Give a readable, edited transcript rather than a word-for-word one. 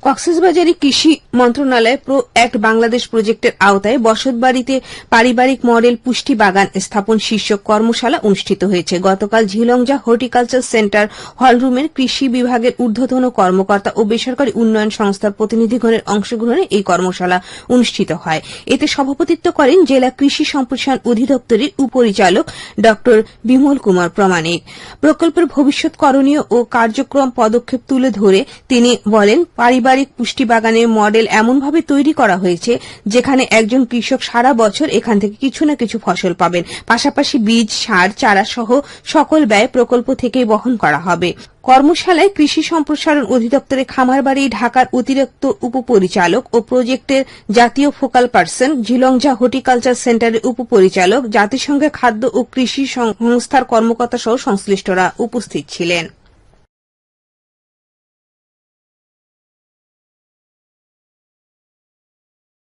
কক্সবাজারে কৃষি মন্ত্রণালয় প্রো অ্যাক্ট বাংলাদেশ প্রজেক্টের আওতায় বসতবাড়িতে পারিবারিক মডেল পুষ্টি বাগান স্থাপন শীর্ষক কর্মশালা অনুষ্ঠিত হয়েছে। গতকাল ঝিলংজা হর্টিকালচার সেন্টার হলরুমের কৃষি বিভাগের ঊর্ধ্বতন কর্মকর্তা ও বেসরকারি উন্নয়ন সংস্থার প্রতিনিধিগণের অংশগ্রহণে এই কর্মশালা অনুষ্ঠিত হয়। এতে সভাপতিত্ব করেন জেলা কৃষি সম্প্রসারণ অধিদপ্তরের উপপরিচালক ড বিমল কুমার প্রামাণিক। প্রকল্পের ভবিষ্যৎ করণীয় ও কার্যক্রম পদক্ষেপ তুলে ধরে তিনি বলেন, পারিবারিক পুষ্টি বাগানের মডেল এমনভাবে তৈরি করা হয়েছে যেখানে একজন কৃষক সারা বছর এখান থেকে কিছু না কিছু ফসল পাবেন। পাশাপাশি বীজ, সার, চারা সহ সকল ব্যয় প্রকল্প থেকেই বহন করা হবে। কর্মশালায় কৃষি সম্প্রসারণ অধিদপ্তরের খামারবাড়ি ঢাকার অতিরিক্ত উপপরিচালক ও প্রজেক্টের জাতীয় ফোকাল পার্সন, ঝিলংজা হর্টিকালচার সেন্টারের উপপরিচালক, জাতিসংঘের খাদ্য ও কৃষি সংস্থার কর্মকর্তা সহ সংশ্লিষ্টরা উপস্থিত ছিলেন।